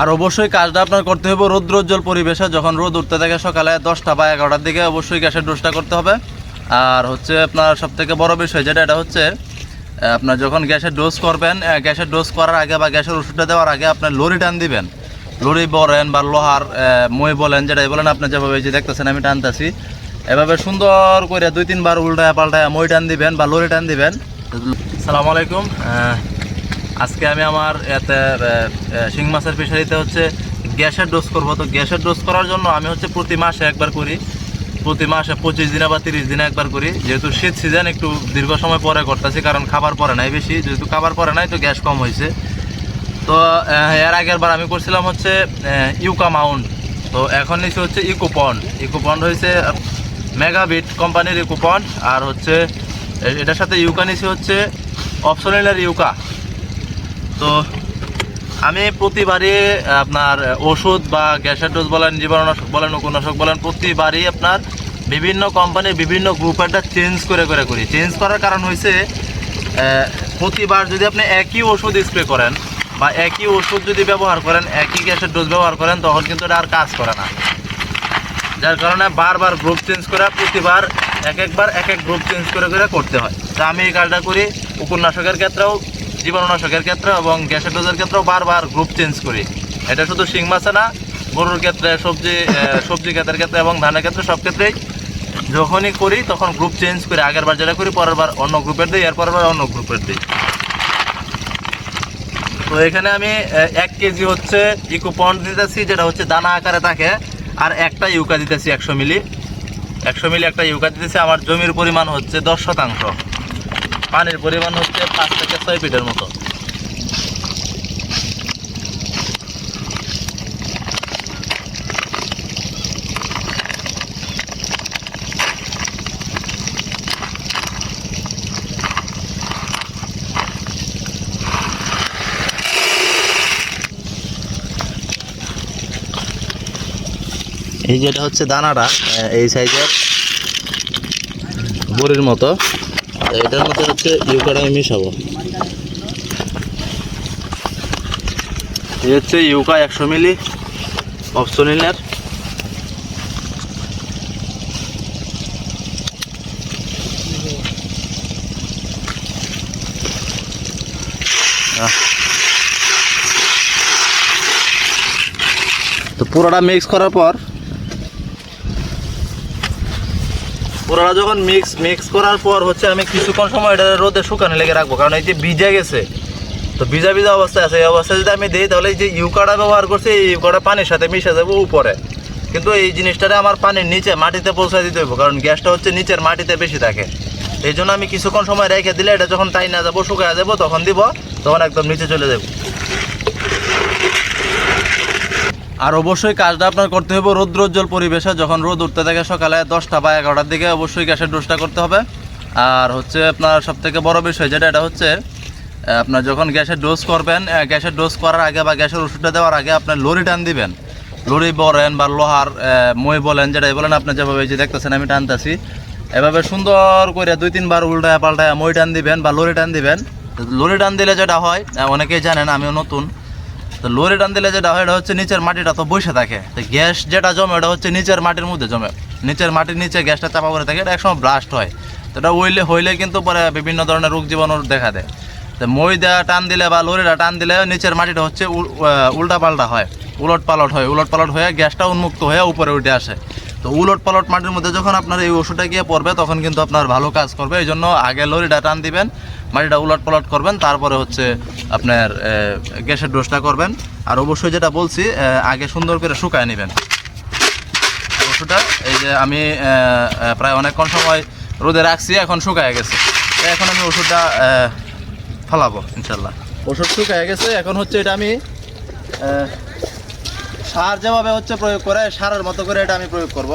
আর অবশ্যই কাজটা আপনার করতে হবে রৌদ্রোজ্জ্বল পরিবেশে, যখন রোদ উঠতে থাকে সকালে 10টা বা 11টার দিকে অবশ্যই গ্যাসের ডোজটা করতে হবে। আর হচ্ছে আপনার সবথেকে বড় বিষয় যেটা, এটা হচ্ছে আপনার যখন গ্যাসের ডোজ করবেন, গ্যাসের ডোজ করার আগে বা গ্যাসের ওষুধটা দেওয়ার আগে আপনার লরি টান দিবেন। লরি বলেন বা লোহার মই বলেন, যেটাই বলেন আপনি, যেভাবে যে দেখতেছেন আমি টানতেছি, এভাবে সুন্দর করে 2-3 বার উল্টায় পাল্টায় মই টান দিবেন বা লরি টান দিবেন। আসসালামু আলাইকুম। আজকে আমি আমার এতে শিং মাছের ফিশারিতে হচ্ছে গ্যাসের ডোজ করব। তো গ্যাসের ডোজ করার জন্য আমি হচ্ছে প্রতি মাসে একবার করি, প্রতি মাসে 25 দিনে বা 30 দিনে একবার করি। যেহেতু শীত সিজন একটু দীর্ঘ সময় পরে করতেছি, কারণ খাবার পরে নাই বেশি, যেহেতু খাবার পরে নাই তো গ্যাস কম হয়েছে। তো এর আগের বার আমি করছিলাম হচ্ছে ইউকা মাউন্ট, তো এখন নিচে হচ্ছে ইকোপন্ড। ইকোপন্ড হয়েছে মেগাবিট কোম্পানির ইকোপন্ড, আর হচ্ছে এটার সাথে ইউকা নিচে হচ্ছে অপশনাল ইউকা। তো আমি প্রতিবারই আপনার ওষুধ বা গ্যাসের ডোজ বলেন, জীবাণুনাশক বলেন, উপনাশক বলেন, প্রতিবারই আপনার বিভিন্ন কোম্পানির বিভিন্ন গ্রুপেরটা চেঞ্জ করে করি। চেঞ্জ করার কারণ হয়েছে প্রতিবার যদি আপনি একই ওষুধ স্প্রে করেন বা একই ওষুধ যদি ব্যবহার করেন, একই গ্যাসের ডোজ ব্যবহার করেন, তখন কিন্তু এটা আর কাজ করে না। যার কারণে বারবার গ্রুপ চেঞ্জ করে, প্রতিবার একবার এক গ্রুপ চেঞ্জ করে করতে হয়। তো আমি এই কাজটা করি উপনাশকের ক্ষেত্রেও, জীবাণুনাশকের ক্ষেত্রে এবং গ্যাসের ডোজের ক্ষেত্রেও বারবার গ্রুপ চেঞ্জ করি। এটা শুধু শিং মাছে না, গরুর ক্ষেত্রে, সবজি ক্ষেতের ক্ষেত্রে এবং ধানের ক্ষেত্রে, সব ক্ষেত্রেই যখনই করি তখন গ্রুপ চেঞ্জ করে, আগের বার যেটা করি পরের বার অন্য গ্রুপের দিই, এরপরের বার অন্য গ্রুপের দিই। তো এখানে আমি 1 কেজি হচ্ছে ইকোপন্ড দিতেছি, যেটা হচ্ছে দানা আকারে থাকে, আর একটা ইউকা দিতেছি 100 মিলি। 100 মিলি একটা ইউকা দিতেছি। আমার জমির পরিমাণ হচ্ছে 10%, পানির পরিমাণ হচ্ছে 5 থেকে 6 ফিটের মতো। এই যেটা হচ্ছে দানাটা এই সাইজের বড়ির মতো, এটার মধ্যে হচ্ছে ইউকাটা আমি মিশাবো। এই হচ্ছে ইউকা 100 মিলি অপশনালের। তো পুরোটা মিক্স করার পর, পুরোটা যখন মিক্স করার পর হচ্ছে আমি কিছুক্ষণ সময় এটা রোদে শুকানো লেগে রাখবো, কারণ এই যে ভিজে গেছে, তো ভিজা অবস্থায় আছে, এই অবস্থায় যদি আমি দিই তাহলে এই যে ইউকাটা ব্যবহার করছি, এই ইউকাটা পানির সাথে মিশে যাবো উপরে। কিন্তু এই জিনিসটাতে আমার পানির নিচে মাটিতে পৌঁছায় দিতে হইব, কারণ গ্যাসটা হচ্ছে নিচের মাটিতে বেশি থাকে। এই জন্য আমি কিছুক্ষণ সময় রেখে দিলে এটা যখন টাই না যাবো, শুকায় যাবো, তখন দিব, তখন একদম নিচে চলে যাবো। আর অবশ্যই কাজটা আপনার করতে হবে রৌদ্রোজ্জ্বল পরিবেশে, যখন রোদ উঠতে থাকে সকালে 10টা বা 11টার দিকে অবশ্যই গ্যাসের ডোজটা করতে হবে। আর হচ্ছে আপনার সবথেকে বড় বিষয় যেটা, এটা হচ্ছে আপনার যখন গ্যাসের ডোজ করবেন, গ্যাসের ডোজ করার আগে বা গ্যাসের ওষুধটা দেওয়ার আগে আপনার লরি টান দিবেন। লরি বলেন বা লোহার মই বলেন, যেটাই বলেন আপনি, যেভাবে যে দেখতেছেন আমি টানতেছি, এভাবে সুন্দর করে 2-3 বার উল্টায় পাল্টায় মই টান দিবেন বা লরি টান দিবেন। লরি টান দিলে যেটা হয়, অনেকেই জানেন, আমিও নতুন, তো লরি টান দিলে যেটা হয়, এটা হচ্ছে নিচের মাটিটা তো বসে থাকে, তো গ্যাস যেটা জমে ওটা হচ্ছে নিচের মাটির মধ্যে জমে, নিচের মাটির নিচে গ্যাসটা চাপা পড়ে থাকে, এটা একসময় ব্লাস্ট হয়। তো এটা হইলে কিন্তু পরে বিভিন্ন ধরনের রোগ জীবাণু দেখা দেয়। তো মই দেওয়া টান দিলে বা লরিটা টান দিলে নিচের মাটিটা হচ্ছে উল্টা পাল্টা হয়, উলট পালট হয়ে গ্যাসটা উন্মুক্ত হয়ে উপরে উঠে আসে। তো উলট পালট মাটির মধ্যে যখন আপনার এই ওষুধটা গিয়ে পড়বে, তখন কিন্তু আপনার ভালো কাজ করবে। এই জন্য আগে লরিটা টান দিবেন, মাটিটা উলট পালট করবেন, তারপরে হচ্ছে আপনার গ্যাসের ডোজটা করবেন। আর অবশ্যই যেটা বলছি, আগে সুন্দর করে শুকায় নেবেন ওষুধটা। এই যে আমি প্রায় অনেকক্ষণ সময় রোদে রাখছি, এখন শুকায় গেছে। এখন আমি ওষুধটা ফেলাবো ইনশাল্লাহ। ওষুধ শুকায় গেছে, এখন হচ্ছে এটা আমি সার যেভাবে হচ্ছে প্রয়োগ করে, সারের মতো করে এটা আমি প্রয়োগ করব।